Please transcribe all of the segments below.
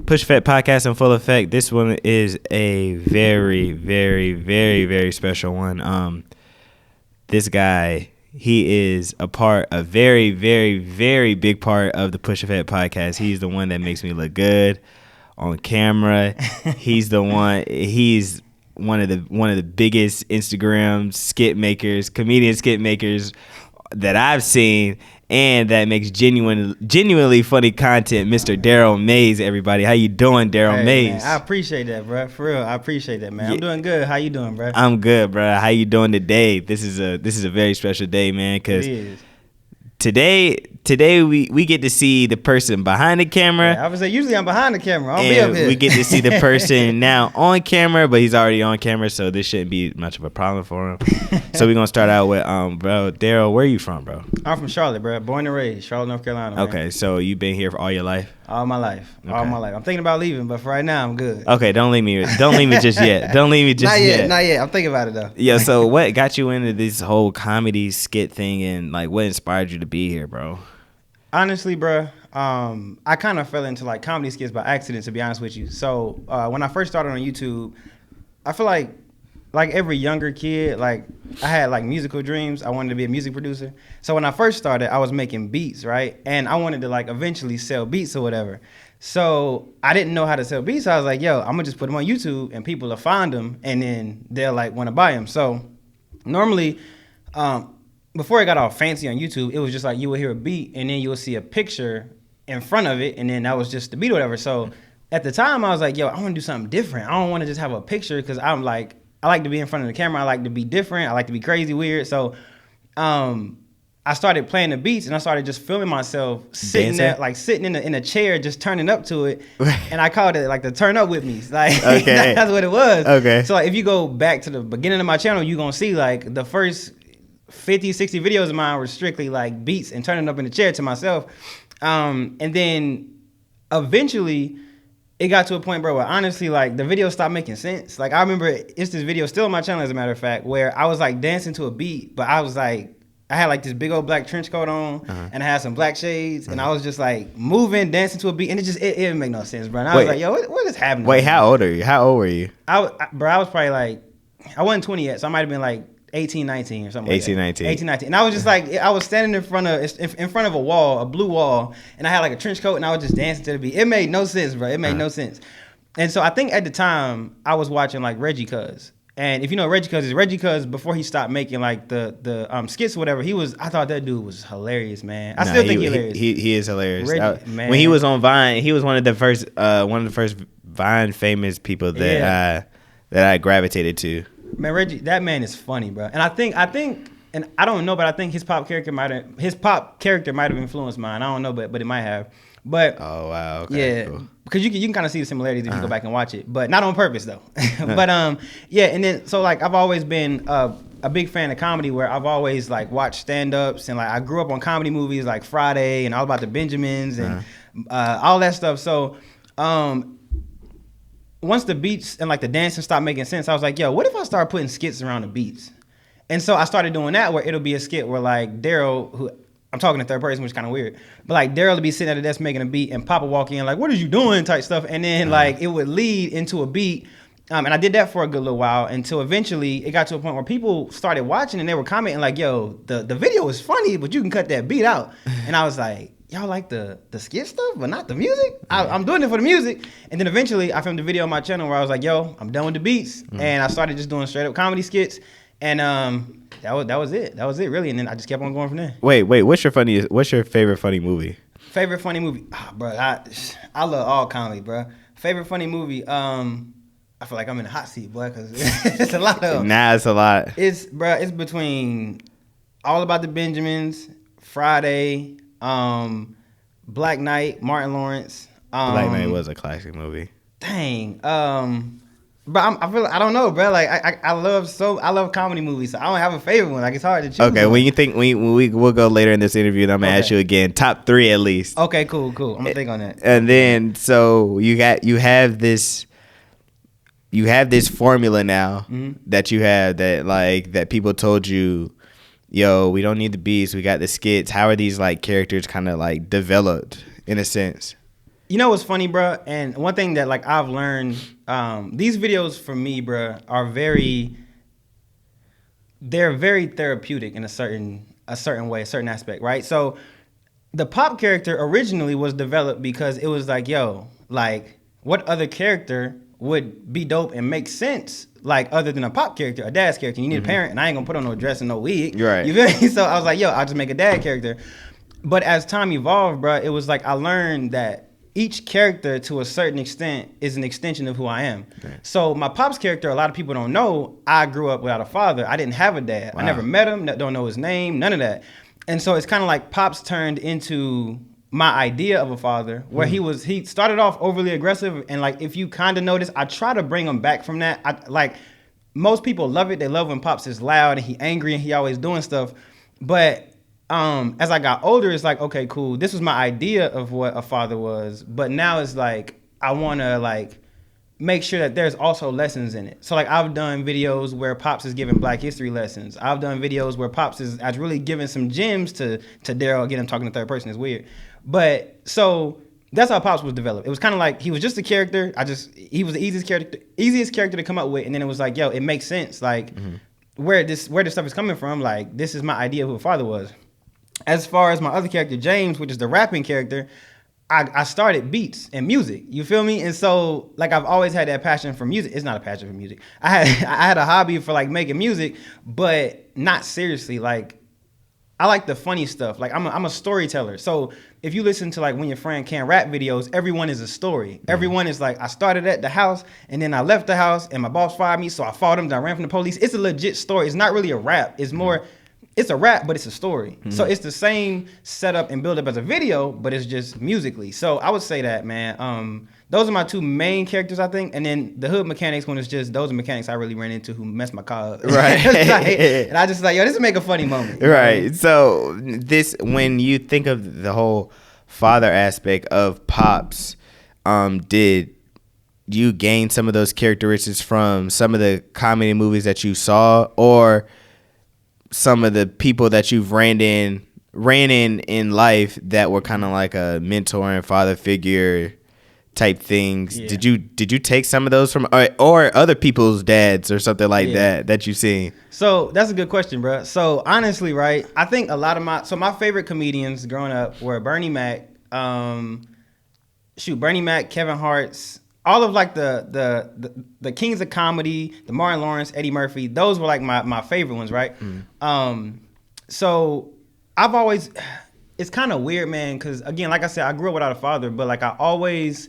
Push Effect Podcast in full effect. This one is a very, very, very, very special one. This guy, he is a very, very, very big part of the Push Effect Podcast. He's the one that makes me look good on camera. He's one of the biggest Instagram comedian skit makers that I've seen, and that makes genuinely funny content. Mr. Daryl Mays, everybody. How you doing, Daryl Mays? Man, I appreciate that, bro. For real, I appreciate that, man. Yeah. I'm doing good. How you doing, bro? I'm good, bro. How you doing today? This is a very special day, man, because Today we get to see the person behind the camera. Yeah, I would say usually I'm behind the camera. I'll be up here. We get to see the person now on camera, but he's already on camera, so this shouldn't be much of a problem for him. So we're gonna start out with bro, Daryl, where are you from, bro? I'm from Charlotte, bro. Born and raised, Charlotte, North Carolina. Man. Okay, so you've been here for all your life? All my life. Okay. All my life. I'm thinking about leaving, but for right now I'm good. Okay, don't leave me just yet. Don't leave me just yet. Not yet. I'm thinking about it though. Yeah, so what got you into this whole comedy skit thing, and like what inspired you to be here, bro? Honestly, bro, I kind of fell into like comedy skits by accident, to be honest with you. So when I first started on YouTube, I feel like every younger kid, like I had like musical dreams. I wanted to be a music producer. So when I first started, I was making beats, right? And I wanted to like eventually sell beats or whatever. So I didn't know how to sell beats. So I was like, yo, I'm gonna just put them on YouTube and people will find them and then they'll like want to buy them. So normally, before it got all fancy on YouTube, it was just like you would hear a beat and then you would see a picture in front of it, and then that was just the beat or whatever. So at the time, I was like, yo, I want to do something different. I don't want to just have a picture, because I'm like, I like to be in front of the camera. I like to be different. I like to be crazy, weird. So I started playing the beats, and I started just filming myself sitting there, like sitting in a chair, just turning up to it. And I called it like the turn up with me. Like, okay. That's what it was. Okay. So like, if you go back to the beginning of my channel, you're going to see like the first 50, 60 videos of mine were strictly like beats and turning up in the chair to myself. And then eventually it got to a point, bro, where honestly, like the video stopped making sense. Like I remember it's this video still on my channel, as a matter of fact, where I was like dancing to a beat, but I was like, I had like this big old black trench coat on, and I had some black shades, and I was just like moving, dancing to a beat, and it didn't make no sense, bro. And I was like, yo, what is happening? Wait, how old are you? How old were you? I was probably like, I wasn't 20 yet, so I might have been like 18, 19 or something 18, like that. 19. 18, 19. And I was just like, I was standing in front of a wall, a blue wall, and I had like a trench coat, and I was just dancing to the beat. It made no sense, bro. It made no sense. And so I think at the time, I was watching like Reggie Cuz. And if you know Reggie Cuz, before he stopped making like the skits or whatever, I thought that dude was hilarious, man. I still think he's hilarious. He is hilarious. Reggie, man. When he was on Vine, he was one of the first Vine famous people that I gravitated to. Man, Reggie, that man is funny, bro. And I think, and I don't know, but I think his pop character might have influenced mine. I don't know, but it might have. But oh wow, okay, yeah, cool. Because you can kind of see the similarities if you go back and watch it, but not on purpose though. But yeah, and then so like I've always been a big fan of comedy, where I've always like watched stand-ups, and like I grew up on comedy movies like Friday and All About the Benjamins and all that stuff. So once the beats and like the dancing stopped making sense, I was like, yo, what if I start putting skits around the beats? And so I started doing that, where it'll be a skit where like Daryl, who I'm talking in third person, which is kind of weird, but like Daryl will be sitting at the desk making a beat, and Papa walk in like, what are you doing type stuff. And then like it would lead into a beat. And I did that for a good little while, until eventually it got to a point where people started watching and they were commenting like, yo, the video is funny, but you can cut that beat out. And I was like, y'all like the skit stuff, but not the music? I'm doing it for the music. And then eventually I filmed a video on my channel where I was like, yo, I'm done with the beats. And I started just doing straight up comedy skits. And that was it. That was it, really. And then I just kept on going from there. Wait. What's your favorite funny movie? Favorite funny movie? Bro, I love all comedy, bro. Favorite funny movie? I feel like I'm in a hot seat, boy, because it's a lot of them. Nah, it's a lot. It's between All About the Benjamins, Friday, Black Knight, Martin Lawrence. Black Knight was a classic movie. Dang. But I don't know, bro. Like I love comedy movies, so I don't have a favorite one. Like it's hard to choose. Okay, when you think we'll go later in this interview, and I'm gonna ask you again, top 3 at least. Okay, cool. I'm gonna think on that. And then so you have this formula now that you have that people told you, yo, we don't need the beats, we got the skits. How are these like characters kind of like developed in a sense? You know what's funny, bro? And one thing that like I've learned, these videos for me, bro, are they're very therapeutic in a certain way, a certain aspect, right? So the Pop character originally was developed because it was like, yo, like what other character would be dope and make sense, like other than a Pop character, a dad's character. You need a parent, and I ain't gonna put on no dress and no wig. Right. You feel me? So I was like, yo, I'll just make a dad character. But as time evolved, bro, it was like I learned that each character to a certain extent is an extension of who I am. Okay. So my Pop's character, a lot of people don't know, I grew up without a father. I didn't have a dad. Wow. I never met him, don't know his name, none of that. And so it's kind of like Pops turned into my idea of a father, where he started off overly aggressive, and like if you kind of notice, I try to bring him back from that. Like most people love it. They love when Pops is loud and he angry and he always doing stuff. But as I got older, it's like, okay, cool. This was my idea of what a father was, but now it's like I want to like make sure that there's also lessons in it. So like I've done videos where Pops is giving Black history lessons. I've done videos where Pops is really giving some gems to Daryl. Again, I'm talking to third person, it's weird. But so that's how Pops was developed. It was kind of like he was just a character. He was the easiest character to come up with, and then it was like, yo, it makes sense. Like where this stuff is coming from, like this is my idea of who a father was. As far as my other character, James, which is the rapping character, I started beats and music. You feel me? And so like I've always had that passion for music. It's not a passion for music. I had a hobby for like making music, but not seriously. Like I like the funny stuff. Like I'm a storyteller. So if you listen to like When Your Friend Can't Rap videos, everyone is a story. Everyone is like, I started at the house and then I left the house and my boss fired me, so I fought him, then I ran from the police. It's a legit story. It's not really a rap. It's more, it's a rap, but it's a story. So it's the same setup and build up as a video, but it's just musically. So I would say that, man. Those are my two main characters, I think. And then the Hood Mechanics one is just, those are mechanics I really ran into who messed my car up. Right. And I just like, yo, this will make a funny moment. Right. Know? So this, when you think of the whole father aspect of Pops, did you gain some of those characteristics from some of the comedy movies that you saw, or some of the people that you've ran in life that were kind of like a mentor and father figure type things? Yeah. Did you take some of those from or other people's dads or something like that you've seen? So that's a good question, bro. So honestly, right, I think a lot of my favorite comedians growing up were Bernie Mac, Bernie Mac, Kevin Hart's, all of like the kings of comedy, the Martin Lawrence, Eddie Murphy. Those were like my favorite ones, right? So I've always, it's kind of weird, man, because again, like I said, I grew up without a father, but like I always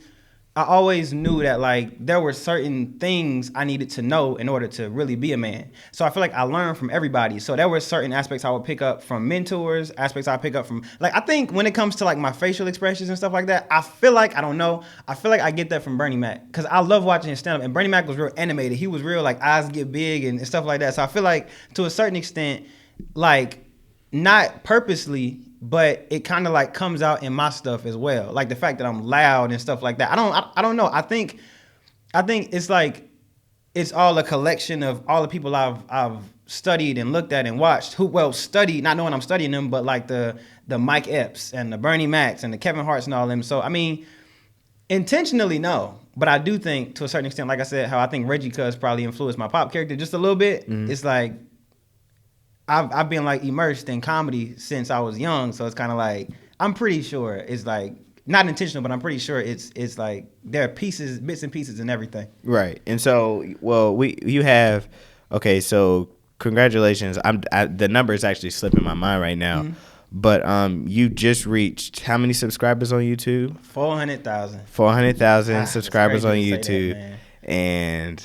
knew that like there were certain things I needed to know in order to really be a man. So I feel like I learned from everybody. So there were certain aspects I would pick up from mentors, aspects I pick up from, like, I think when it comes to like my facial expressions and stuff like that, I feel like I get that from Bernie Mac, because I love watching his stand up, and Bernie Mac was real animated. He was real like eyes get big and stuff like that. So I feel like to a certain extent, like not purposely, but it kind of like comes out in my stuff as well. Like the fact that I'm loud and stuff like that. I don't know. I think it's like, it's all a collection of all the people I've studied and looked at and watched, studied, not knowing I'm studying them, but like the Mike Epps and the Bernie Macs and the Kevin Harts and all them. So, I mean, intentionally, no. But I do think to a certain extent, like I said, how I think Reggie Cuz probably influenced my Pop character just a little bit. It's like, I've been like immersed in comedy since I was young, so it's kind of like, I'm pretty sure it's like not intentional, but I'm pretty sure it's like there are bits and pieces in everything. Right. And so, so congratulations. The number is actually slipping my mind right now. But you just reached how many subscribers on YouTube? 400,000. 400,000 subscribers on YouTube. That, and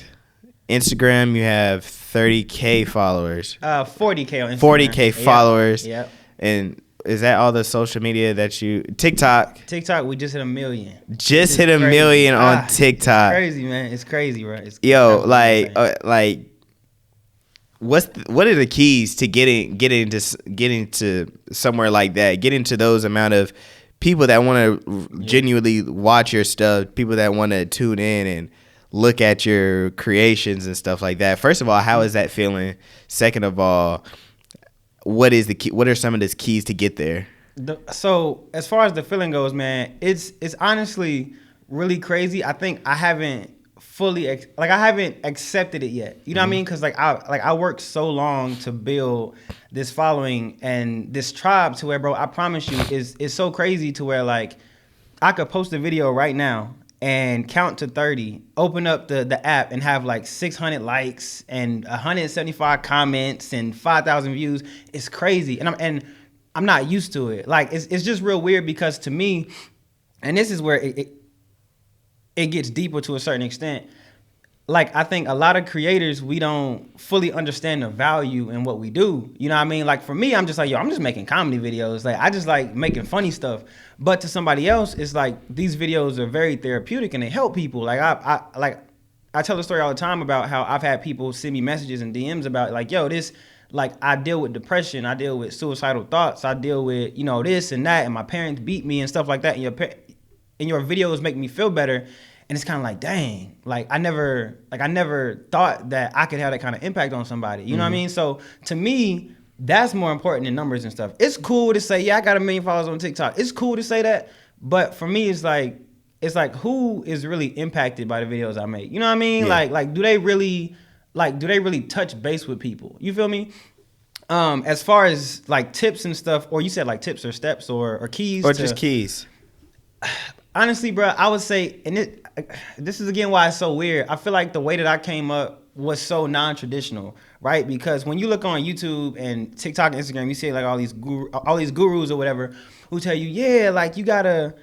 Instagram, you have 30K followers. 40K on Instagram. 40K followers. Yep. And is that all the social media that you... TikTok, we just hit 1 million. Just hit 1 million on TikTok. It's crazy, man. It's crazy, bro. What are the keys to getting to somewhere like that? Getting to those amount of people that want to genuinely watch your stuff, people that want to tune in and look at your creations and stuff like that. First of all, how is that feeling? Second of all, what are some of the keys to get there? So as far as the feeling goes, man, it's honestly really crazy. I think I haven't fully I haven't accepted it yet. You know what I mean? Because I worked so long to build this following and this tribe to where, bro, I promise you, is so crazy to where like I could post a video right now and count to 30, open up the app and have like 600 likes and 175 comments and 5,000 views. It's crazy, and I'm not used to it. Like it's just real weird because to me, and this is where it gets deeper to a certain extent. Like I think a lot of creators, we don't fully understand the value in what we do. You know what I mean? Like for me, I'm just like, yo, I'm just making comedy videos. Like I just like making funny stuff. But to somebody else, it's like these videos are very therapeutic and they help people. Like I tell the story all the time about how I've had people send me messages and DMs about like, yo, this, like I deal with depression, I deal with suicidal thoughts, I deal with, you know, this and that, and my parents beat me and stuff like that. And your videos make me feel better. And it's kind of like, dang, like I never thought that I could have that kind of impact on somebody. You know what I mean? So to me, that's more important than numbers and stuff. It's cool to say, yeah, I got 1 million followers on TikTok. It's cool to say that. But for me, it's like who is really impacted by the videos I make? You know what I mean? Yeah. Like do they really touch base with people? You feel me? As far as like tips and stuff, or you said like tips or steps or keys. Or just keys. Honestly, bro, I would say, and this is again why it's so weird. I feel like the way that I came up was so non-traditional, right? Because when you look on YouTube and TikTok and Instagram, you see like all these gurus or whatever who tell you, yeah, like you gotta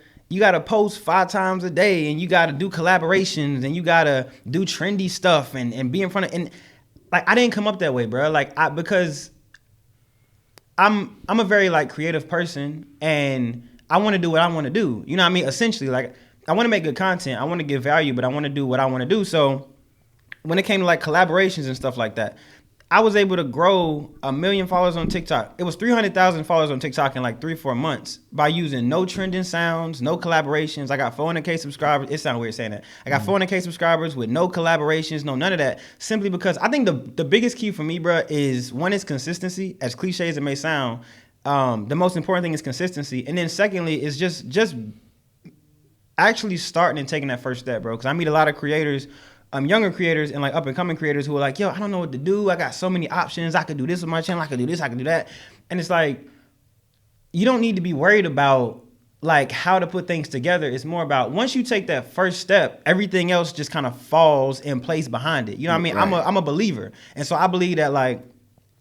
post 5 times a day and you gotta do collaborations and you gotta do trendy stuff and be in front of, and like I didn't come up that way, bro. Like because I'm a very like creative person and I want to do what I want to do. You know what I mean? Essentially, like I want to make good content. I want to give value, but I want to do what I want to do. So when it came to like collaborations and stuff like that, I was able to grow 1 million followers on TikTok. It was 300,000 followers on TikTok in like 3-4 months by using no trending sounds, no collaborations. I got 400K subscribers. It sounds weird saying that. I got 400K subscribers with no collaborations, no none of that. Simply because I think the biggest key for me, bro, is one is consistency. As cliche as it may sound, the most important thing is consistency. And then secondly is just actually starting and taking that first step, bro. Because I meet a lot of creators, younger creators and like up and coming creators who are like, yo, I don't know what to do. I got so many options. I could do this with my channel. I could do this. I could do that. And it's like, you don't need to be worried about like how to put things together. It's more about once you take that first step, everything else just kind of falls in place behind it. You know what I mean? Right. I'm a believer. And so I believe that like,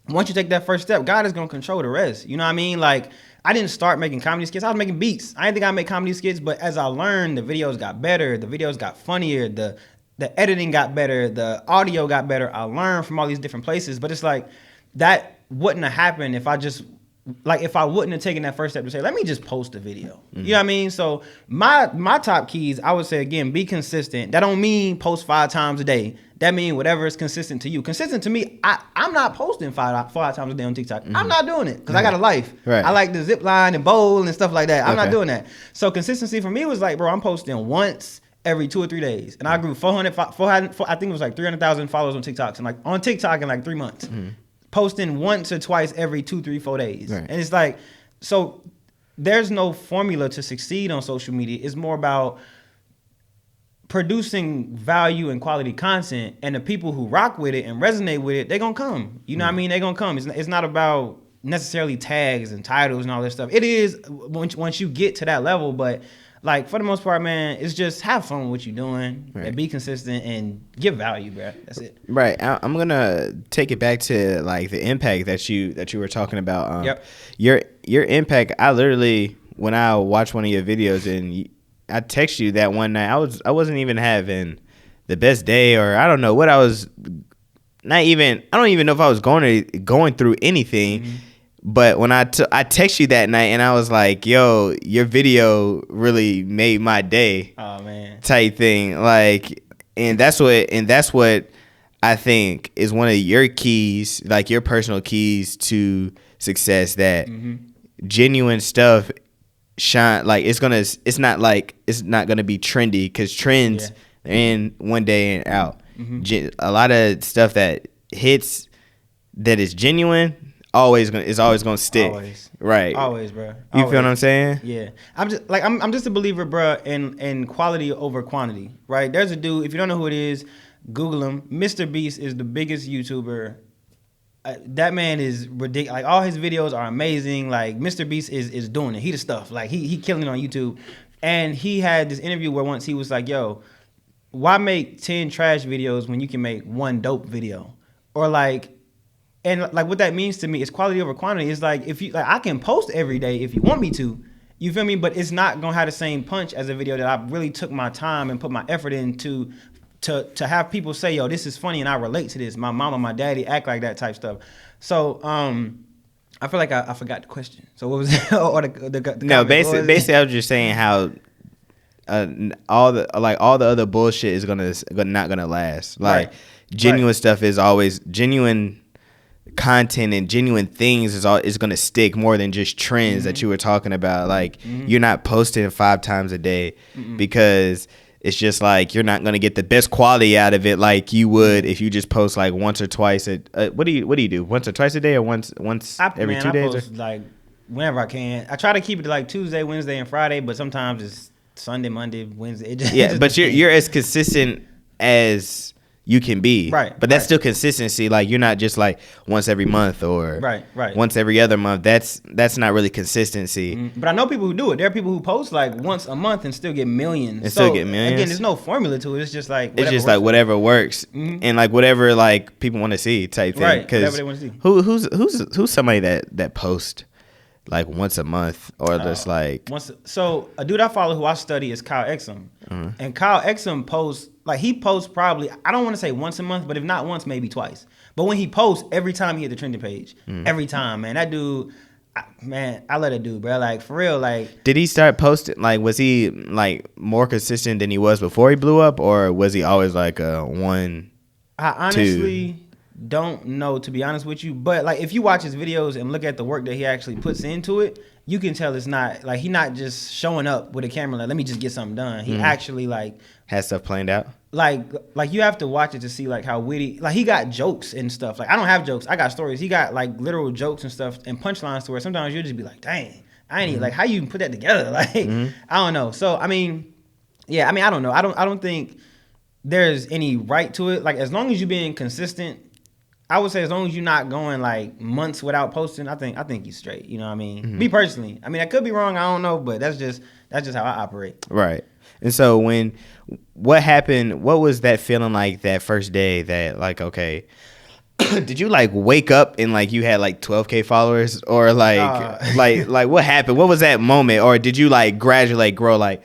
once you take that first step, God is going to control the rest. You know what I mean? Like, I didn't start making comedy skits. I was making beats. I didn't think I'd make comedy skits, but as I learned, the videos got better. The videos got funnier. The editing got better. The audio got better. I learned from all these different places. But it's like, that wouldn't have happened if I wouldn't have taken that first step to say, let me just post a video. Mm-hmm. You know what I mean? So my top keys, I would say, again, be consistent. That don't mean post 5 times a day. That means whatever is consistent to you. Consistent to me, I'm not posting 5 times a day on TikTok. Mm-hmm. I'm not doing it because I got a life. Right. I like the zip line and bowl and stuff like that. I'm not doing that. So consistency for me was like, bro, I'm posting once every 2 or 3 days. And I grew 400, I think it was like 300,000 followers on TikTok. And like on TikTok in like 3 months. Mm-hmm. Posting once or twice every 2, 3, 4 days. Right. And it's like, so there's no formula to succeed on social media. It's more about producing value and quality content, and the people who rock with it and resonate with it, they're gonna come. You know what I mean? They're gonna come. It's not about necessarily tags and titles and all this stuff. It is once you get to that level, but like for the most part, man, it's just have fun with what you're doing and be consistent and give value, bro. That's it. Right. I'm gonna take it back to like the impact that you were talking about. Yep. Your impact. I literally, when I watched one of your videos and I text you that one night, I wasn't even having the best day, or I don't know what I was. I don't even know if I was going through anything. Mm-hmm. But when I text you that night and I was like, yo, your video really made my day. Oh man. Type thing. Like, and that's what I think is one of your keys, like your personal keys to success, that genuine stuff shine. Like it's not gonna be trendy, because trends are in one day and out. A lot of stuff that hits that is genuine always gonna stick. Always. Right. Always, bro. You Always. feel what I'm saying? Yeah, I'm just a believer, bro, in quality over quantity. Right? There's a dude. If you don't know who it is, Google him. Mr. Beast is the biggest YouTuber. That man is ridiculous. Like, all his videos are amazing. Like, Mr. Beast is doing it. He the stuff. Like, he killing it on YouTube. And he had this interview where once he was like, "Yo, why make 10 trash videos when you can make one dope video?" Or like. And like, what that means to me is quality over quantity. It's like, if you like, I can post every day if you want me to. You feel me? But it's not gonna have the same punch as a video that I really took my time and put my effort into to have people say, "Yo, this is funny and I relate to this." My mama, my daddy act like that type stuff. So I feel like I forgot the question. So what was it? Or the No, basically I was just saying how all the other bullshit is not gonna last. Like, Right. genuine stuff is always genuine. Content and genuine things is going to stick more than just trends that you were talking about. Like, you're not posting 5 times a day because it's just like you're not going to get the best quality out of it like you would if you just post like once or twice. What do you do? Once or twice a day, or once every 2 days? I post like whenever I can. I try to keep it like Tuesday, Wednesday, and Friday, but sometimes it's Sunday, Monday, Wednesday. It just but you're as consistent as you can be, right? But that's still consistency. Like, you're not just like once every month or right once every other month. That's not really consistency. But I know people who do it. There are people who post like once a month and still get millions. Again, there's no formula to it. It's just like whatever works and like whatever like people want to see type thing. Right, whatever they want to see. Who's somebody that post like once a month or just like so a dude I follow who I study is Kyle Exum, and Kyle Exum posts. Like, he posts probably, I don't want to say once a month, but if not once, maybe twice. But when he posts, every time he hit the trending page. Every time, man. That dude, I love that dude, bro. Like, for real, like. Did he start posting, like, was he, like, more consistent than he was before he blew up? Or was he always, like, a 1, I honestly don't know, to be honest with you. But, like, if you watch his videos and look at the work that he actually puts into it, you can tell it's not, like, he's not just showing up with a camera, like, let me just get something done. He actually, like. Has stuff planned out? Like you have to watch it to see, like, how witty. Like, he got jokes and stuff. Like, I don't have jokes. I got stories. He got, like, literal jokes and stuff and punchlines to where sometimes you'll just be like, dang, I ain't even, like, how you even put that together? Like, I don't know. So, I mean, yeah, I don't know. I don't think there's any right to it. Like, as long as you're being consistent, I would say as long as you're not going like months without posting, I think you're straight. You know what I mean? Me personally. I mean, I could be wrong. I don't know, but that's just how I operate. Right. And so what happened? What was that feeling like that first day? That like, okay, did you like wake up and like you had like 12K followers, or like like what happened? What was that moment? Or did you like gradually grow like?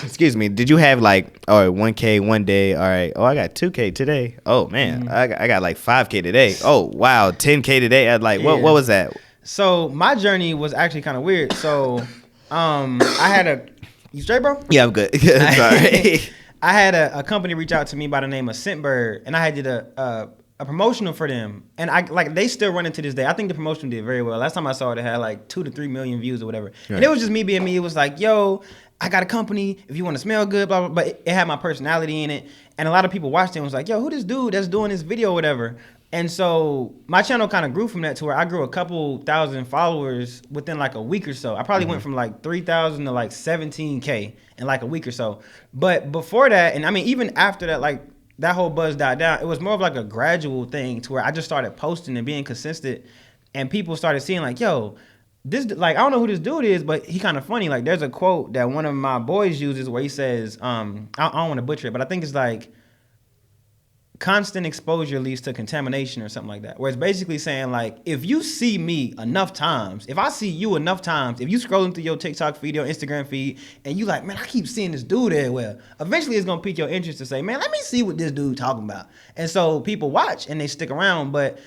Excuse me. Did you have like, all right, 1K one day? All right. Oh, I got 2K today. Oh man, I got like 5K today. Oh wow, 10K today. I like what was that? So my journey was actually kind of weird. So I had you straight, bro? Yeah, I'm good. Sorry. I had a company reach out to me by the name of Scentbird, and I had did a promotional for them, and they still run it to this day. I think the promotion did very well. Last time I saw it, it had like 2 to 3 million views or whatever. Right. And it was just me being me. It was like, yo, I got a company. If you want to smell good, blah, blah, blah. But it had my personality in it. And a lot of people watched it and was like, yo, who this dude that's doing this video or whatever? And so my channel kind of grew from that to where I grew a couple thousand followers within like a week or so. I probably went from like 3,000 to like 17K in like a week or so. But before that, and I mean, even after that, like that whole buzz died down, it was more of like a gradual thing to where I just started posting and being consistent. And people started seeing like, yo, this, like, I don't know who this dude is, but he kind of funny. Like, there's a quote that one of my boys uses where he says, I don't want to butcher it, but I think it's like, constant exposure leads to contamination or something like that. Where it's basically saying, like, if you see me enough times, if I see you enough times, if you scrolling through your TikTok feed, your Instagram feed, and you like, man, I keep seeing this dude everywhere, eventually it's going to pique your interest to say, man, let me see what this dude talking about. And so people watch and they stick around, but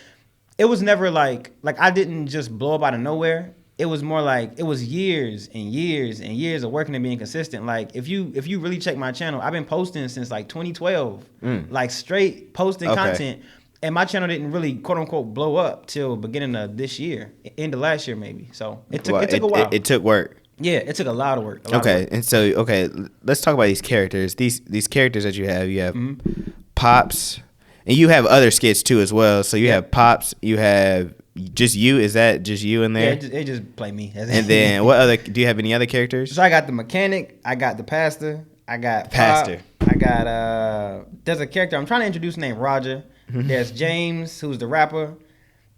it was never like I didn't just blow up out of nowhere. It was more like it was years and years and years of working and being consistent. Like if you really check my channel, I've been posting since like 2012, like straight posting content. And my channel didn't really quote unquote blow up till beginning of this year, end of last year maybe. So it took a while. It took work. Yeah, it took a lot of work. And so let's talk about these characters. These characters that you have Pops, and you have other skits too as well. So you have Pops, you have Just you? Is that just you in Yeah, there? it just play me. And then what other? Do you have any other characters? So I got the mechanic, I got the pastor, I got Pastor. Pop, I got there's a character I'm trying to introduce named Roger. There's James, who's the rapper.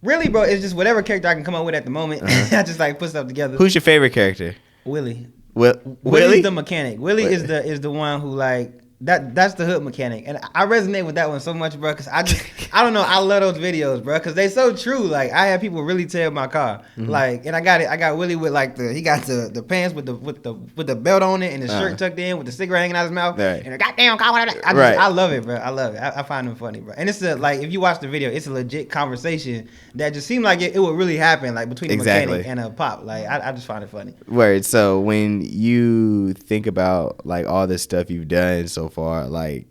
Really, bro, it's just whatever character I can come up with at the moment. I just like put stuff together. Who's your favorite character? Willie? Willie? Willie's the mechanic. Willie is the one who like that's the hood mechanic, and I resonate with that one so much, bro. Cause I don't know, I love those videos, bro. Cause they so true. Like I had people really tear my car, like, and I got Willie with like he got the pants with the belt on it and the shirt tucked in with the cigarette hanging out his mouth, right. and the goddamn car. I love it, bro. I love it. I find them funny, bro. And it's like if you watch the video, it's a legit conversation that just seemed like it would really happen, like between the mechanic and a Pop. Like I just find it funny. Word. So when you think about like all this stuff you've done so far, like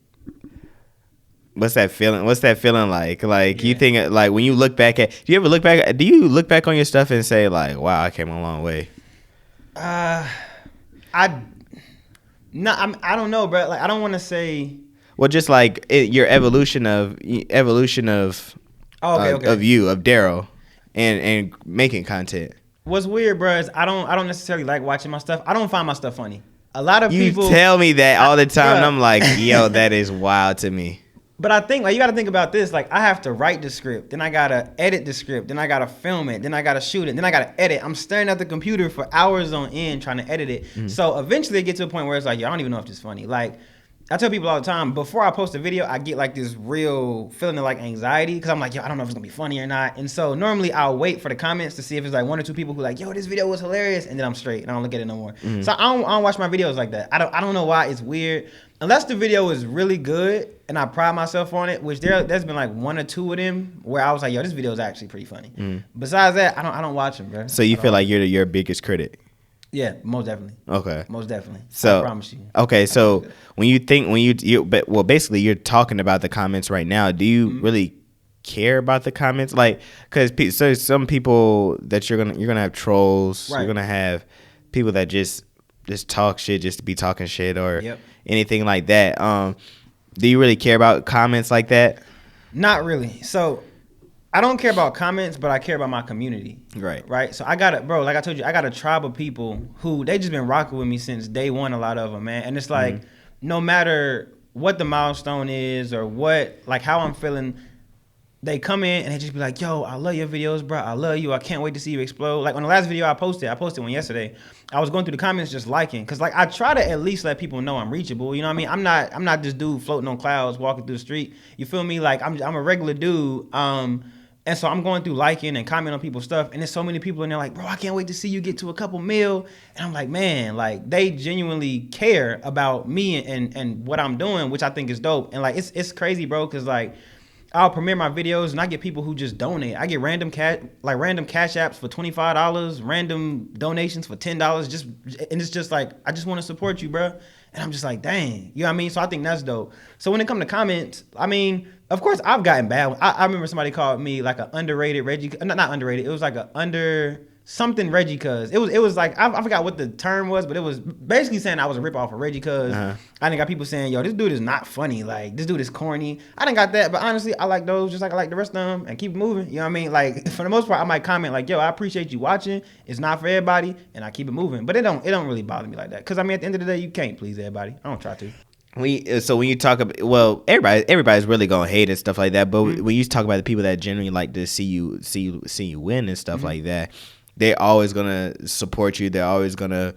what's that feeling like you think like when you look back at, do you look back on your stuff and say like, wow, I came a long way? I don't know, bro. Like I don't want to say, well, just like your evolution of of Daryl and making content. What's weird, bro, is I don't necessarily like watching my stuff. I don't find my stuff funny. A lot of people, you tell me that all the time, and I'm like, yo, that is wild to me. But I think like you got to think about this. Like I have to write the script, then I gotta edit the script, then I gotta film it, then I gotta shoot it, then I gotta edit. I'm staring at the computer for hours on end trying to edit it. So eventually it gets to a point where it's like, yo, I don't even know if this is funny. Like I tell people all the time, before I post a video, I get like this real feeling of like anxiety because I'm like, yo, I don't know if it's gonna be funny or not. And so normally I'll wait for the comments to see if it's like one or two people who like, yo, this video was hilarious, and then I'm straight and I don't look at it no more. So I don't watch my videos like that. I don't know why. It's weird. Unless the video is really good and I pride myself on it, which there's been like one or two of them where I was like, yo, this video is actually pretty funny. Besides that, I don't watch them, bro. So you feel like you're your biggest critic? Yeah, most definitely. Okay. Most definitely. So I promise you. Okay, so basically you're talking about the comments right now. Do you really care about the comments? Like, because so some people that you're gonna have trolls. Right. You're gonna have people that just talk shit just to be talking shit or anything like that. Do you really care about comments like that? Not really. So I don't care about comments, but I care about my community. Right. So I got like I told you, I got a tribe of people who they just been rocking with me since day one. A lot of them, man. And it's like no matter what the milestone is or what, like how I'm feeling, they come in and they just be like, yo, I love your videos, bro. I love you. I can't wait to see you explode. Like on the last video I posted one yesterday. I was going through the comments just liking, because like I try to at least let people know I'm reachable. You know what I mean? I'm not this dude floating on clouds walking through the street. You feel me? Like I'm a regular dude. And so I'm going through liking and commenting on people's stuff, and there's so many people in there like, bro, I can't wait to see you get to a couple mil. And I'm like, man, like they genuinely care about me and what I'm doing, which I think is dope. And like it's crazy, bro, because like I'll premiere my videos and I get people who just donate. I get random cash apps for $25, random donations for $10. And it's just like, I just want to support you, bro. And I'm just like, dang, you know what I mean? So I think that's dope. So when it comes to comments, I mean, of course I've gotten bad. I remember somebody called me like an underrated Reggie, not underrated. It was like a under something Reggie Cuz. It was like, I forgot what the term was, but it was basically saying I was a ripoff of Reggie Cuz. I done got people saying, yo, this dude is not funny. Like, this dude is corny. I done got that, but honestly, I like those just like I like the rest of them, and keep moving. You know what I mean? Like, for the most part, I might comment like, yo, I appreciate you watching. It's not for everybody, and I keep it moving. But it don't really bother me like that. Because, I mean, at the end of the day, you can't please everybody. I don't try to. So when you talk about, well, everybody's really gonna hate and stuff like that. But when you talk about the people that genuinely like to see you win and stuff like that, they're always gonna support you. They're always gonna.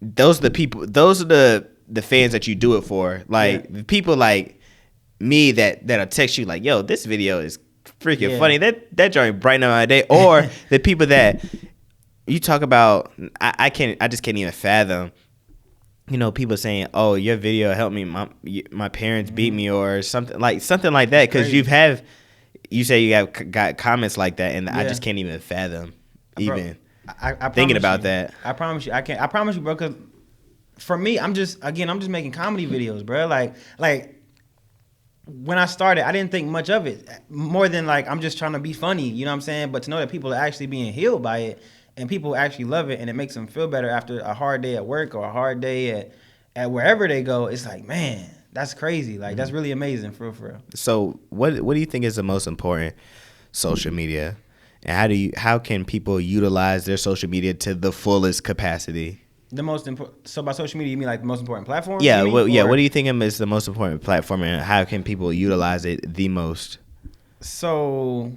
Those are the people. Those are the fans that you do it for. Like the people like me that'll text you like, "Yo, this video is freaking funny. That joint brighten up my day." Or the people that you talk about, I just can't even fathom. You know, people saying, "Oh, your video helped me. My parents beat me," or something like that. Because you say you have got comments like that, and I just can't even fathom. Even I thinking about that. I promise you, I can't. I promise you, bro. Because for me, I'm just making comedy videos, bro. Like when I started, I didn't think much of it more than like I'm just trying to be funny. You know what I'm saying? But to know that people are actually being healed by it, and people actually love it, and it makes them feel better after a hard day at work or a hard day at wherever they go. It's like, man, that's crazy. Like that's really amazing, for real. So what do you think is the most important social media? And how can people utilize their social media to the fullest capacity? The most important. So by social media, you mean like the most important platform? Yeah. What do you think is the most important platform, and how can people utilize it the most? So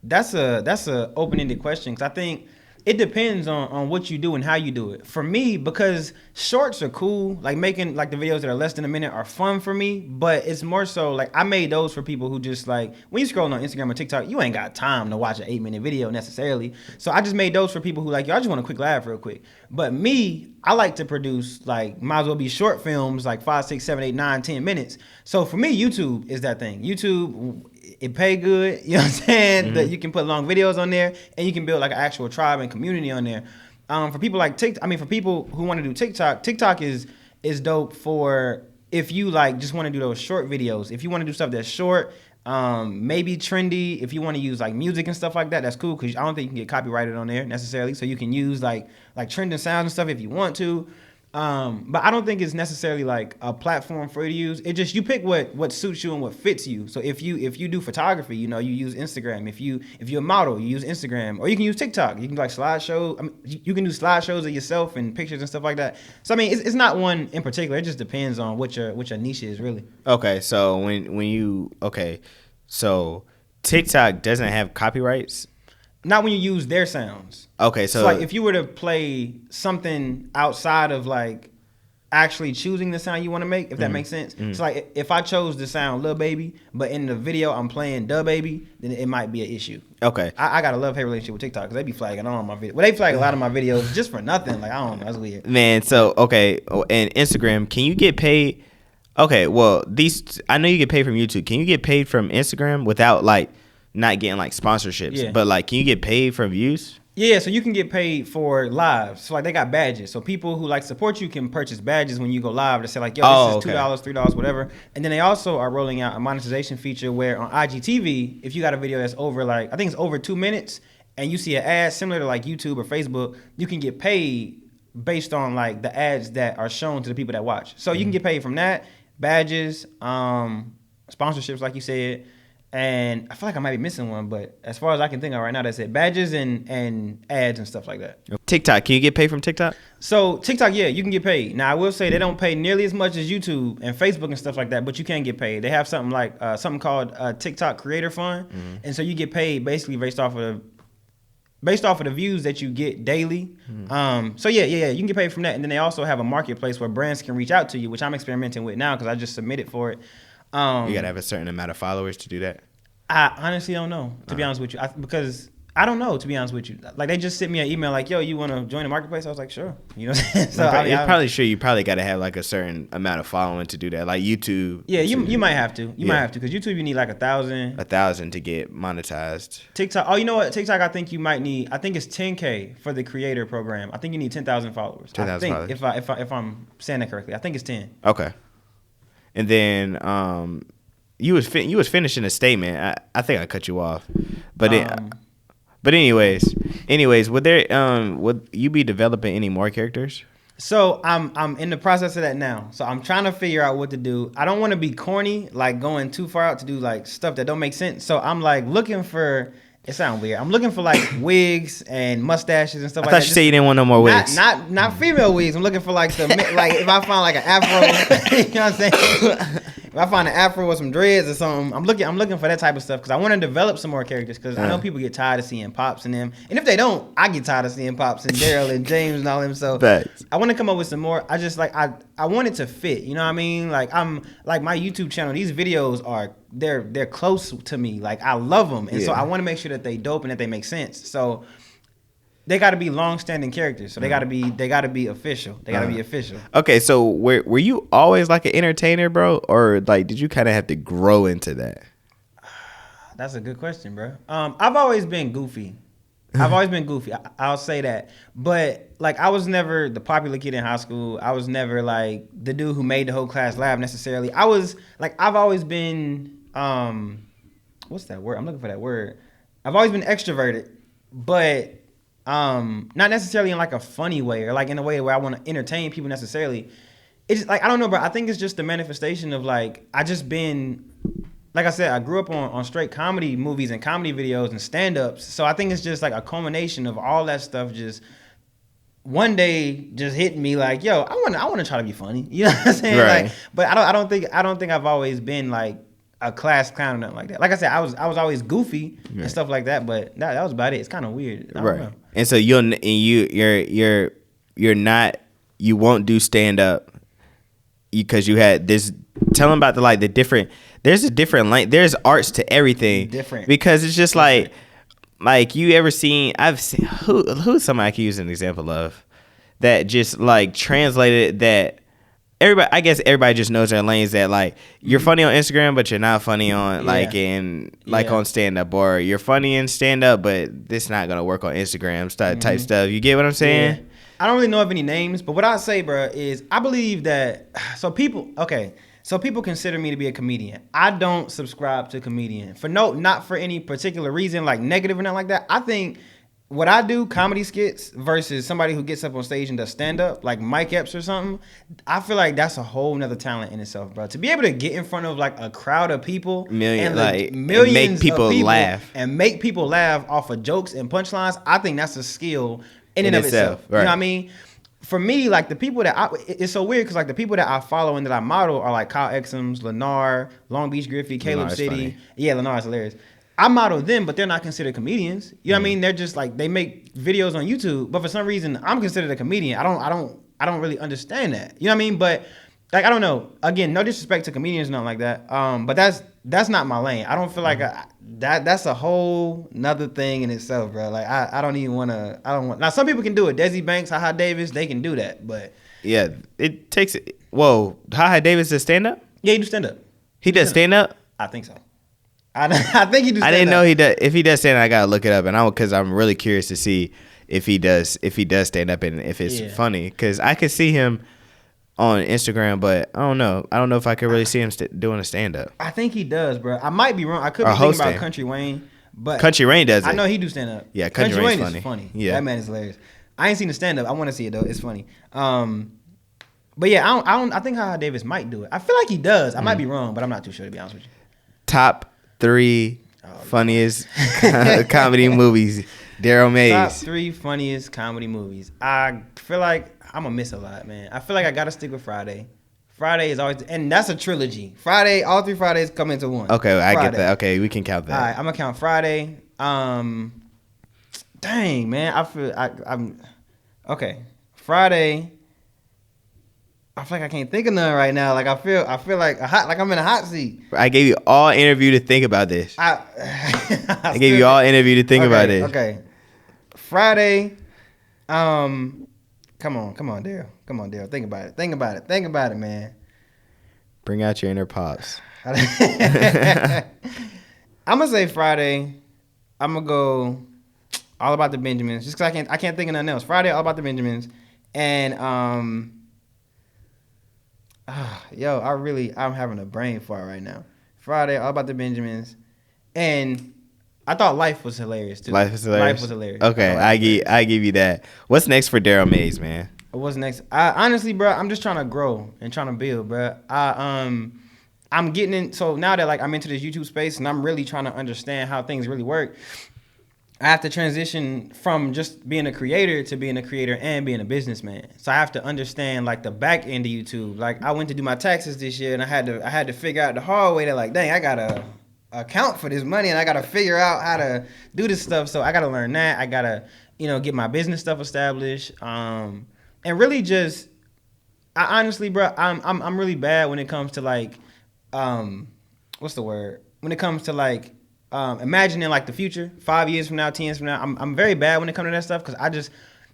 that's a open-ended question, because I think it depends on what you do and how you do it. For me, because shorts are cool, like making like the videos that are less than a minute are fun for me, but it's more so like I made those for people who just like, when you scroll on Instagram or TikTok, you ain't got time to watch an 8-minute video necessarily. So I just made those for people who like, yo, I just want a quick laugh real quick. But me, I like to produce like, might as well be short films, like 5, 6, 7, 8, 9, 10 minutes. So for me, YouTube is that thing. YouTube, it pay good, you know what I'm saying? Mm-hmm. That you can put long videos on there, and you can build like an actual tribe and community on there. For people like for people who want to do TikTok is dope for if you like just want to do those short videos. If you want to do stuff that's short, maybe trendy. If you want to use like music and stuff like that, that's cool, because I don't think you can get copyrighted on there necessarily. So you can use like trending sounds and stuff if you want to. But I don't think it's necessarily like a platform for you to use. It just, you pick what suits you and what fits you. So if you do photography, you use Instagram. If you're a model, you use Instagram, or you can use TikTok. You can do like slideshow. I mean, you can do slideshows of yourself and pictures and stuff like that. So I mean, it's not one in particular. It just depends on what your niche is really. Okay, so so TikTok doesn't have copyrights. Not when you use their sounds. Okay, so like if you were to play something outside of like actually choosing the sound you want to make, if that makes sense. Mm-hmm. So like if I chose the sound Lil Baby, but in the video I'm playing Da Baby, then it might be an issue. Okay. I got a love-hate relationship with TikTok, because they be flagging all my videos. Well, they flag a lot of my videos just for nothing. Like, I don't know. That's weird. Man, so, okay. And Instagram, can you get paid? Okay, well, I know you get paid from YouTube. Can you get paid from Instagram without like not getting like sponsorships? Yeah. But like, can you get paid for views? Yeah, so you can get paid for lives. So like they got badges. So people who like support you can purchase badges when you go live to say like, yo, this is $2, $3, whatever. And then they also are rolling out a monetization feature where on IGTV, if you got a video that's over like, I think it's over 2 minutes, and you see an ad similar to like YouTube or Facebook, you can get paid based on like the ads that are shown to the people that watch. So you can get paid from that, badges, sponsorships like you said. And I feel like I might be missing one, but as far as I can think of right now, that's it. Badges and ads and stuff like that. TikTok, can you get paid from TikTok? So TikTok, yeah, you can get paid. Now I will say they don't pay nearly as much as YouTube and Facebook and stuff like that, but you can get paid. They have something like something called TikTok Creator Fund, and so you get paid basically based off of the views that you get daily. So yeah, you can get paid from that. And then they also have a marketplace where brands can reach out to you, which I'm experimenting with now because I just submitted for it. You gotta have a certain amount of followers to do that. I honestly don't know, to be honest with you, because I don't know, to be honest with you. Like they just sent me an email like, yo, you want to join the marketplace? I was like, sure. You know what I'm saying? So you probably got to have like a certain amount of following to do that, like YouTube. Yeah, you might have to. You might have to, because YouTube you need like 1,000. 1,000 to get monetized. TikTok, oh, you know what? TikTok, I think you might need. I think it's 10K for the creator program. I think you need 10,000 followers. 10,000 followers. If I'm saying that correctly, I think it's 10. Okay. And then you was finishing a statement. I think I cut you off, but anyways, would you be developing any more characters? So I'm in the process of that now. So I'm trying to figure out what to do. I don't want to be corny, like going too far out to do like stuff that don't make sense. So I'm like looking for. It sounds weird. I'm looking for like wigs and mustaches and stuff like that. I thought you said you didn't want no more wigs. Not female wigs. I'm looking for like like if I find like an afro, you know what I'm saying? If I find an afro with some dreads or something, I'm looking for that type of stuff because I want to develop some more characters because I know people get tired of seeing Pops and them. And if they don't, I get tired of seeing Pops and Daryl and James and all them. So I want to come up with some more. I just like I want it to fit. You know what I mean? Like I'm like my YouTube channel. These videos are they're close to me. Like I love them, and so I want to make sure that they dope and that they make sense. So they got to be long-standing characters. So they got to be official. They got to be official. Okay, so were you always like an entertainer, bro, or like did you kind of have to grow into that? That's a good question, bro. I've always been goofy. I'll say that. But like I was never the popular kid in high school. I was never like the dude who made the whole class laugh necessarily. I was like I've always been what's that word? I'm looking for that word. I've always been extroverted, but not necessarily in like a funny way or like in a way where I want to entertain people necessarily. It's just, like I don't know, bro. I think it's just the manifestation of like I just been like I said, I grew up on straight comedy movies and comedy videos and stand-ups. So I think it's just like a culmination of all that stuff just one day just hit me like, yo, I want to try to be funny. You know what I'm saying? Right. Like, but I don't think I've always been like a class clown or nothing like that. Like I said, I was always goofy Right. and stuff like that, but that was about it. It's kind of weird. I don't know. And so you're not, you won't do stand up because you had this. Tell them about the different. There's a different lane. There's arts to everything. Different. Because it's just like you ever seen? I've seen who's somebody I can use an example of that just like translated that. Everybody, I guess everybody just knows their lanes. That like you're funny on Instagram, but you're not funny on on stand up, or you're funny in stand up, but this not gonna work on Instagram type stuff. You get what I'm saying? Yeah. I don't really know of any names, but what I say, bro, is I believe that so people consider me to be a comedian. I don't subscribe to comedian not for any particular reason, like negative or nothing like that. I think what I do, comedy skits versus somebody who gets up on stage and does stand up, like Mike Epps or something, I feel like that's a whole nother talent in itself, bro. To be able to get in front of like a crowd of people Millions and make people of people laugh. and make people laugh off of jokes and punchlines, I think that's a skill in and of itself. Right. You know what I mean? For me, like the people that it's so weird because like the people that I follow and that I model are like Kyle Exums, Lennar, Long Beach Griffey, Caleb Lennar's City. funny. Yeah, Lennar's hilarious. I model them, but they're not considered comedians. You know what I mean? They're just like they make videos on YouTube, but for some reason I'm considered a comedian. I don't really understand that. You know what I mean? But like I don't know. Again, no disrespect to comedians, nothing like that. But that's not my lane. I don't feel like that's a whole nother thing in itself, bro. Like I don't even want to. I don't want. Now some people can do it. Desi Banks, Haha Davis, they can do that. But Yeah, it takes. Whoa, Haha Davis does stand up. yeah, he do stand up. He does stand up. I think so. I think he do. I didn't know he does. If he does stand up, I gotta look it up, and because I'm really curious to see if he does stand up and if it's funny. Because I could see him on Instagram, but I don't know. I don't know if I could really see him doing a stand up. I think he does, bro. I might be wrong. I could be Or thinking hosting. about Country Wayne, but Country Rain does it. I know he do stand up. Yeah, Country Wayne's Wayne is funny. Yeah. That man is hilarious. I ain't seen the stand up. I want to see it though. It's funny. But yeah, I don't. I think Haha Davis might do it. I feel like he does. I might be wrong, but I'm not too sure to be honest with you. Top 3 funniest comedy movies. Daryl Mays. Top 3 funniest comedy movies. I feel like I'm gonna miss a lot, man. I feel like I gotta stick with Friday. Friday is always, and that's a trilogy. Friday, all 3 Fridays come into one. Okay, I Friday. get that. Okay, we can count that. All right, I'm gonna count Friday. Dang, man, I'm okay. Friday. I feel like I can't think of none right now. Like I feel like I'm in a hot seat. I gave you all interview to think about this. I gave you all interview to think about it. Okay. Friday. Come on, Daryl. Come on, Daryl. Think about it, man. Bring out your inner pops. I'm gonna say Friday. I'm gonna go All About the Benjamins, just because I can't think of nothing else. Friday, All About the Benjamins, and I'm having a brain fart right now. Friday, All About the Benjamins, and I thought Life was hilarious too. Life was hilarious. Okay, I give you that. What's next for Daryl Mays, man? What's next? Honestly, bro, I'm just trying to grow and trying to build, bro. I'm getting in. So now that like I'm into this YouTube space and I'm really trying to understand how things really work, I have to transition from just being a creator to being a creator and being a businessman. So I have to understand like the back end of YouTube. Like I went to do my taxes this year and I had to figure out the hard way that like, dang, I gotta account for this money and I gotta figure out how to do this stuff. So I gotta learn that. I gotta, get my business stuff established. And really just, I honestly, bro, I'm really bad when it comes to like, what's the word? When it comes to like, imagining like the future, 5 years from now, 10 years from now. I'm very bad when it comes to that stuff because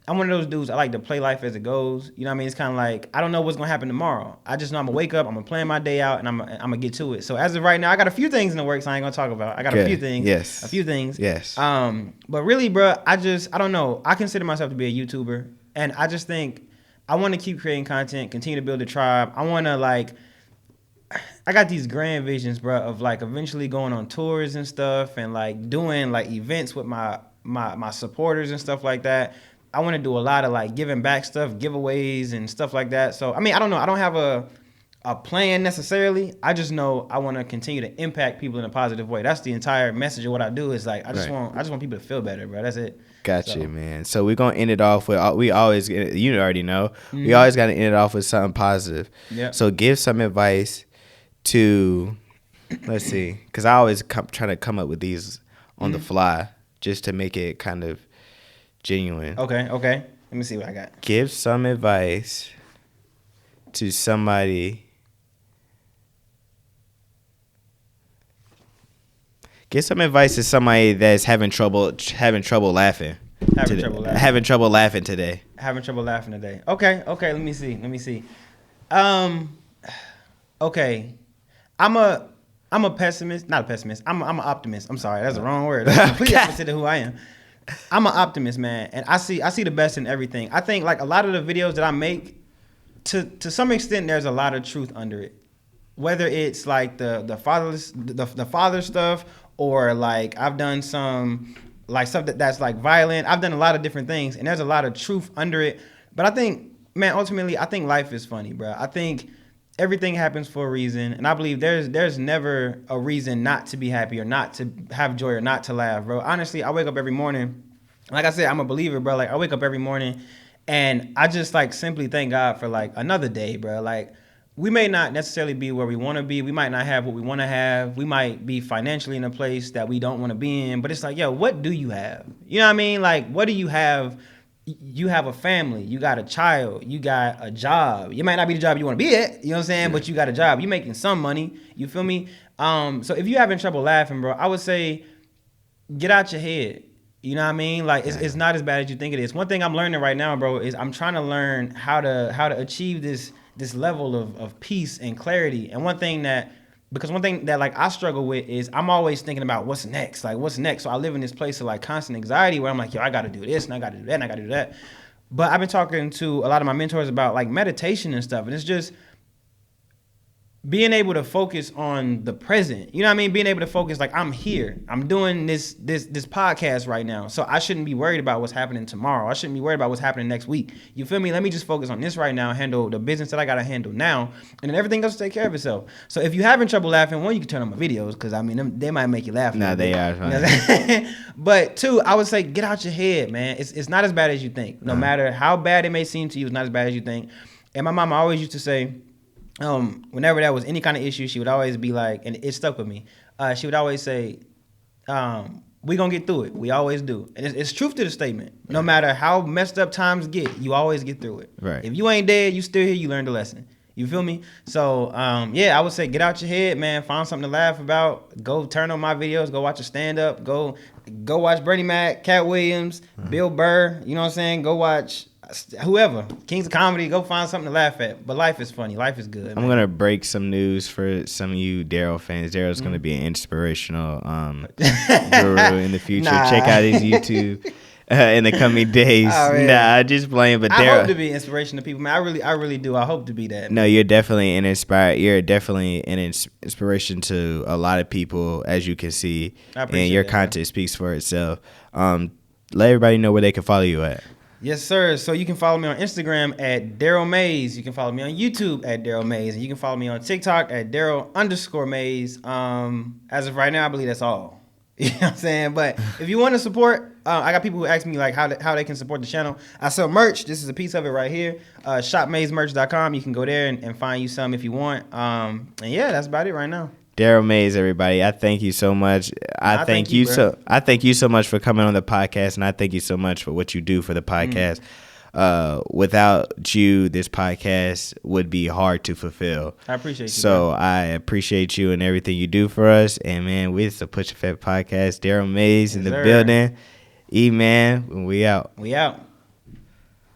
I'm one of those dudes. I like to play life as it goes. You know what I mean? It's kind of like I don't know what's gonna happen tomorrow. I just know I'm gonna wake up, I'm gonna plan my day out, and I'm gonna get to it. So as of right now, I got a few things in the works I ain't gonna talk about. I got a few things. Yes. A few things. Yes. But really, bro, I don't know. I consider myself to be a YouTuber, and I just think I want to keep creating content, continue to build a tribe. I want to like. I got these grand visions, bro, of like eventually going on tours and stuff and like doing like events with my supporters and stuff like that. I want to do a lot of like giving back stuff, giveaways and stuff like that. So, I mean, I don't know. I don't have a a plan necessarily. I just know I want to continue to impact people in a positive way. That's the entire message of what I do. Is like I just want people to feel better, bro. That's it. Gotcha, man. So we're gonna end it off with we always you already know we always gotta end it off with something positive. Yeah. So give some advice to, let's see, because I always try to come up with these on the fly just to make it kind of genuine. Okay. Let me see what I got. Give some advice to somebody. Give some advice to somebody that's having trouble laughing. Having trouble laughing today. Okay. Let me see. Okay. I'm a pessimist. Not a pessimist. I'm an optimist. I'm sorry. That's the wrong word. That's completely opposite of who I am. I'm an optimist, man, and I see the best in everything. I think like a lot of the videos that I make, to some extent, there's a lot of truth under it. Whether it's like the father stuff, or like I've done some like stuff that's like violent. I've done a lot of different things, and there's a lot of truth under it. But I think, man, ultimately, I think life is funny, bro. I think everything happens for a reason, and I believe there's never a reason not to be happy or not to have joy or not to laugh, bro. Honestly, I wake up every morning. Like I said, I'm a believer, bro. Like I wake up every morning, and I just like simply thank God for like another day, bro. Like we may not necessarily be where we want to be. We might not have what we want to have. We might be financially in a place that we don't want to be in. But it's like, yo, what do you have? You know what I mean? Like, what do you have? You have a family. You got a child. You got a job. You might not be the job you want to be at. You know what I'm saying? But you got a job. You making some money. You feel me? So if you're having trouble laughing, bro, I would say get out your head. You know what I mean? Like it's not as bad as you think it is. One thing I'm learning right now, bro, is I'm trying to learn how to achieve this level of peace and clarity. And one thing that like I struggle with is I'm always thinking about what's next. So I live in this place of like constant anxiety where I'm like, yo, I got to do this and I got to do that and I got to do that. But I've been talking to a lot of my mentors about like meditation and stuff, and it's just being able to focus on the present. You know what I mean? Being able to focus, like I'm here. I'm doing this podcast right now. So I shouldn't be worried about what's happening tomorrow. I shouldn't be worried about what's happening next week. You feel me? Let me just focus on this right now, handle the business that I got to handle now, and then everything else will take care of itself. So if you're having trouble laughing, one, you can turn on my videos, because I mean, they might make you laugh. Nah, they are. You know but two, I would say get out your head, man. It's not as bad as you think. No matter how bad it may seem to you, it's not as bad as you think. And my mama always used to say, whenever there was any kind of issue, she would always be like, and it stuck with me. She would always say, we gonna get through it. We always do. And it's truth to the statement. No matter how messed up times get, you always get through it. Right. If you ain't dead, you still here, you learned a lesson. You feel me? So, yeah, I would say get out your head, man. Find something to laugh about. Go turn on my videos. Go watch a stand-up. Go watch Bernie Mac, Cat Williams, Bill Burr. You know what I'm saying? Go watch whoever. Kings of Comedy. Go find something to laugh at. But life is funny. Life is good, man. I'm going to break some news for some of you Daryl fans. Daryl's going to be an inspirational guru in the future. Nah. Check out his YouTube. In the coming days. Oh, yeah. Nah, just playing. But I Daryl, hope to be inspiration to people, man. I really do. I hope to be that. no, you're definitely an inspiration to a lot of people, as you can see, and your content speaks for itself. Let everybody know where they can follow you at. Yes, sir. So you can follow me on Instagram at Daryl Mays. You can follow me on YouTube at Daryl Mays, and you can follow me on TikTok at Daryl_Mays. As of right now, I believe that's all. You know what I'm saying? But if you want to support, I got people who ask me like how they can support the channel. I sell merch. This is a piece of it right here. ShopMaysMerch.com. You can go there and find you some if you want. And yeah, that's about it right now. Daryl Mays, everybody. I thank you so much. I thank you so much for coming on the podcast, and I thank you so much for what you do for the podcast. Without you, this podcast would be hard to fulfill. I appreciate you. So bro. I appreciate you and everything you do for us. And man, it's the Push Effect Podcast. Daryl Mays in the building. E-Man, we out. We out.